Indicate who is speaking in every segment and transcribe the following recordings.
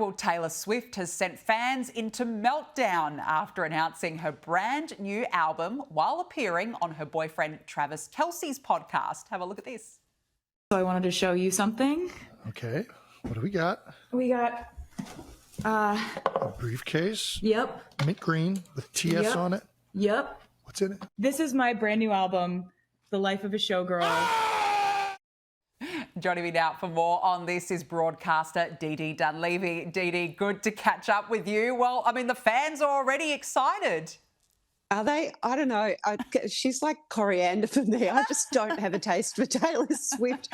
Speaker 1: Well, Taylor Swift has sent fans into meltdown after announcing her brand new album while appearing on her boyfriend Travis Kelce's podcast. Have a look at this.
Speaker 2: So I wanted to show you something.
Speaker 3: Okay, what do we got?
Speaker 2: We got,
Speaker 3: A briefcase,
Speaker 2: yep,
Speaker 3: mint green with TS
Speaker 2: Yep.
Speaker 3: on it.
Speaker 2: yep.
Speaker 3: What's in it?
Speaker 2: This is my brand new album, The Life of a Showgirl.
Speaker 1: Joining me now for more on this is broadcaster Dee Dee Dunleavy. Dee Dee, good to catch up with you. Well, I mean, the fans are already excited.
Speaker 4: Are they? I don't know. She's like coriander for me. I just don't have a taste for Taylor Swift.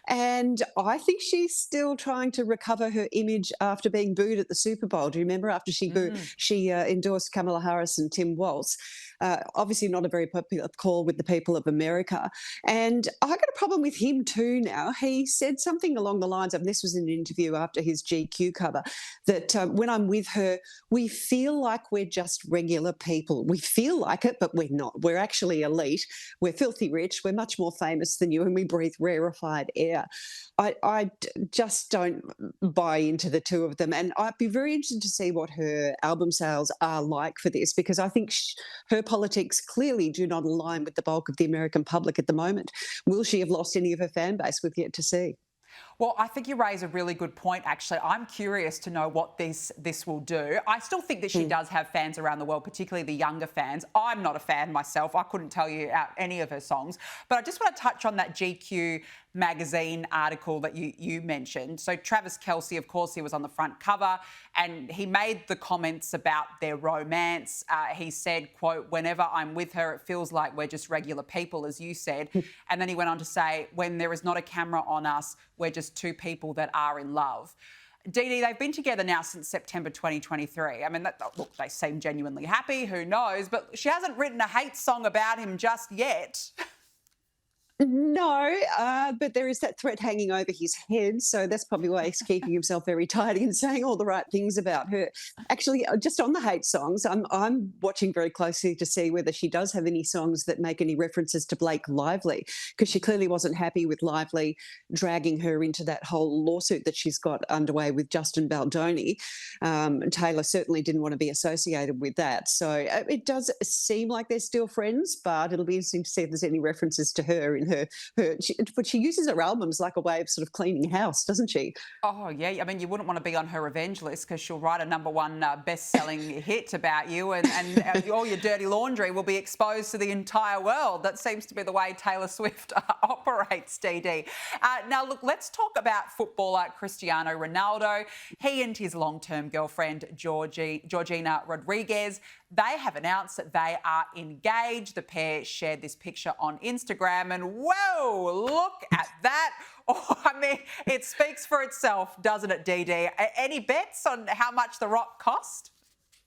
Speaker 4: And I think she's still trying to recover her image after being booed at the Super Bowl. Do you remember after she endorsed Kamala Harris and Tim Walz? Obviously not a very popular call with the people of America. And I got a problem with him too now. He said something along the lines of, this was in an interview after his GQ cover, that when I'm with her, we feel like we're just regular people. We feel like it, but we're not. We're actually elite. We're filthy rich. We're much more famous than you, and we breathe rarefied air. I just don't buy into the two of them. And I'd be very interested to see what her album sales are like for this, because I think her politics clearly do not align with the bulk of the American public at the moment. Will she have lost any of her fan base? We've yet to see.
Speaker 1: Well, I think you raise a really good point, actually. I'm curious to know what this will do. I still think that she does have fans around the world, particularly the younger fans. I'm not a fan myself. I couldn't tell you out any of her songs. But I just want to touch on that GQ magazine article that you mentioned. So Travis Kelce, of course, he was on the front cover and he made the comments about their romance. He said, quote, "Whenever I'm with her, it feels like we're just regular people," as you said. And then he went on to say, "When there is not a camera on us, we're just two people that are in love." Dee Dee, they've been together now since September 2023. I mean, look, they seem genuinely happy, who knows? But she hasn't written a hate song about him just yet.
Speaker 4: No, but there is that threat hanging over his head. So that's probably why he's keeping himself very tidy and saying all the right things about her. Actually, just on the hate songs, I'm watching very closely to see whether she does have any songs that make any references to Blake Lively, because she clearly wasn't happy with Lively dragging her into that whole lawsuit that she's got underway with Justin Baldoni. Taylor certainly didn't want to be associated with that. So it does seem like they're still friends, but it'll be interesting to see if there's any references to her in but she uses her albums like a way of sort of cleaning house, doesn't she?
Speaker 1: Oh, yeah. I mean, you wouldn't want to be on her revenge list, because she'll write a #1 best-selling hit about you, and all your dirty laundry will be exposed to the entire world. That seems to be the way Taylor Swift operates, Dee Dee. Now, look, let's talk about footballer Cristiano Ronaldo. He and his long-term girlfriend, Georgina Rodriguez, they have announced that they are engaged. The pair shared this picture on Instagram, and whoa, look at that. Oh, I mean, it speaks for itself, doesn't it, Dee Dee? Any bets on how much the rock cost?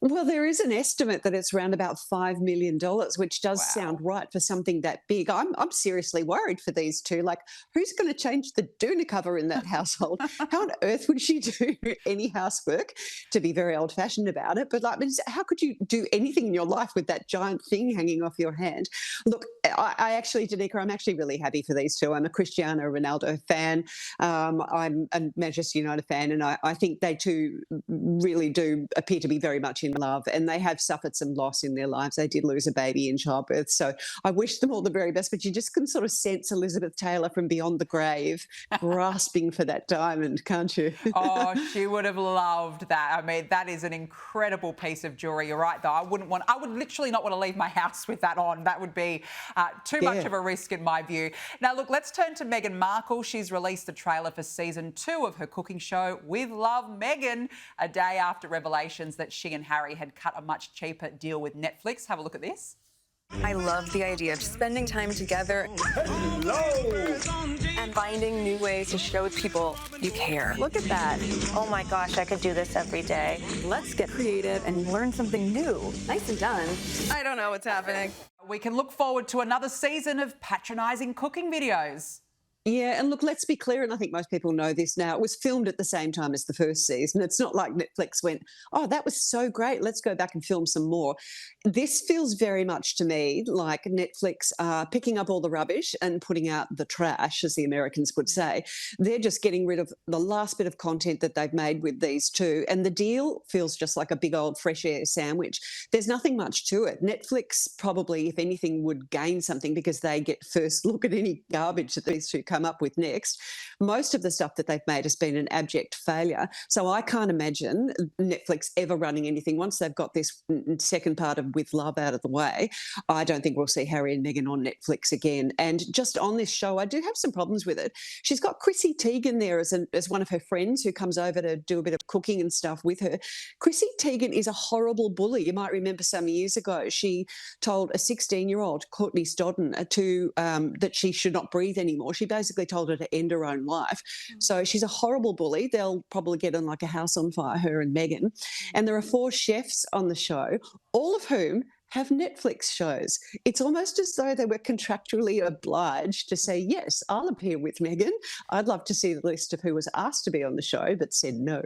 Speaker 4: Well, there is an estimate that it's around about $5 million, which does sound right for something that big. I'm seriously worried for these two. Like, who's going to change the doona cover in that household? How on earth would she do any housework? To be very old-fashioned about it, but like, how could you do anything in your life with that giant thing hanging off your hand? Look, I actually, Danica, I'm actually really happy for these two. I'm a Cristiano Ronaldo fan. I'm a Manchester United fan, and I think they two really do appear to be very much in love, and they have suffered some loss in their lives. They did lose a baby in childbirth, so I wish them all the very best, but you just can sort of sense Elizabeth Taylor from beyond the grave grasping for that diamond, can't you?
Speaker 1: Oh, she would have loved that. I mean, that is an incredible piece of jewellery. You're right, though. I would literally not want to leave my house with that on. That would be too much of a risk in my view. Now, look, let's turn to Meghan Markle. She's released the trailer for season 2 of her cooking show, With Love, Meghan, a day after revelations that she and Harry had cut a much cheaper deal with Netflix. Have a look at this.
Speaker 5: I love the idea of spending time together and finding new ways to show people you care. Look at that.
Speaker 6: Oh my gosh, I could do this every day.
Speaker 5: Let's get creative and learn something new. Nicely done. I don't know what's happening.
Speaker 1: We can look forward to another season of patronising cooking videos.
Speaker 4: Yeah, and look, let's be clear, and I think most people know this now. It was filmed at the same time as the first season. It's not like Netflix went, "Oh, that was so great. Let's go back and film some more." This feels very much to me like Netflix are picking up all the rubbish and putting out the trash, as the Americans would say. They're just getting rid of the last bit of content that they've made with these two, and the deal feels just like a big old fresh air sandwich. There's nothing much to it. Netflix probably, if anything, would gain something because they get first look at any garbage that these two come up with next. Most of the stuff that they've made has been an abject failure. So I can't imagine Netflix ever running anything once they've got this second part of With Love out of the way. I don't think we'll see Harry and Meghan on Netflix again. And just on this show, I do have some problems with it. She's got Chrissy Teigen there as one of her friends who comes over to do a bit of cooking and stuff with her. Chrissy Teigen is a horrible bully. You might remember some years ago, she told a 16-year-old, Courtney Stodden, that she should not breathe anymore. She basically told her to end her own life. So she's a horrible bully. They'll probably get in like a house on fire, her and Meghan. And there are 4 chefs on the show, all of whom have Netflix shows. It's almost as though they were contractually obliged to say, yes, I'll appear with Meghan. I'd love to see the list of who was asked to be on the show, but said no.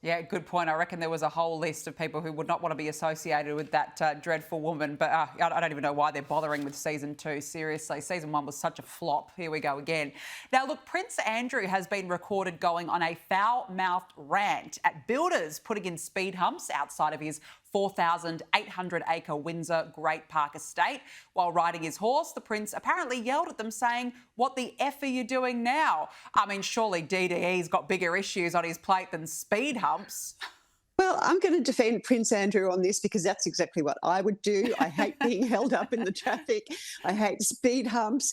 Speaker 1: Yeah, good point. I reckon there was a whole list of people who would not want to be associated with that dreadful woman. But I don't even know why they're bothering with season 2. Seriously, season 1 was such a flop. Here we go again. Now, look, Prince Andrew has been recorded going on a foul-mouthed rant at builders putting in speed humps outside of his 4,800-acre Windsor Great Park estate. While riding his horse, the Prince apparently yelled at them saying, "What the F are you doing now?" I mean, surely DDE's got bigger issues on his plate than speed humps.
Speaker 4: Well, I'm going to defend Prince Andrew on this because that's exactly what I would do. I hate being held up in the traffic. I hate speed humps.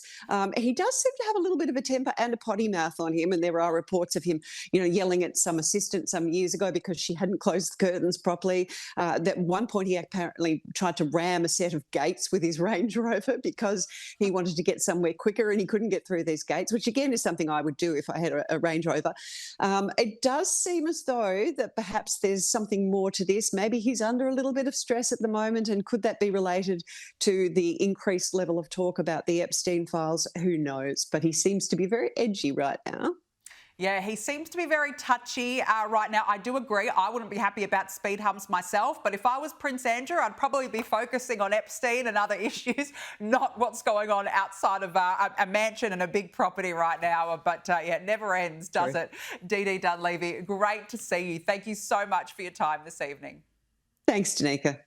Speaker 4: He does seem to have a little bit of a temper and a potty mouth on him, and there are reports of him, yelling at some assistant some years ago because she hadn't closed the curtains properly. At one point, he apparently tried to ram a set of gates with his Range Rover because he wanted to get somewhere quicker and he couldn't get through these gates, which again is something I would do if I had a Range Rover. It does seem as though that perhaps there's something more to this. Maybe he's under a little bit of stress at the moment, and could that be related to the increased level of talk about the Epstein files? Who knows? But he seems to be very edgy right now.
Speaker 1: Yeah, he seems to be very touchy right now. I do agree. I wouldn't be happy about speed humps myself, but if I was Prince Andrew, I'd probably be focusing on Epstein and other issues, not what's going on outside of a mansion and a big property right now. But yeah, it never ends, does it? Dee Dee Dunleavy, great to see you. Thank you so much for your time this evening.
Speaker 4: Thanks, Danica.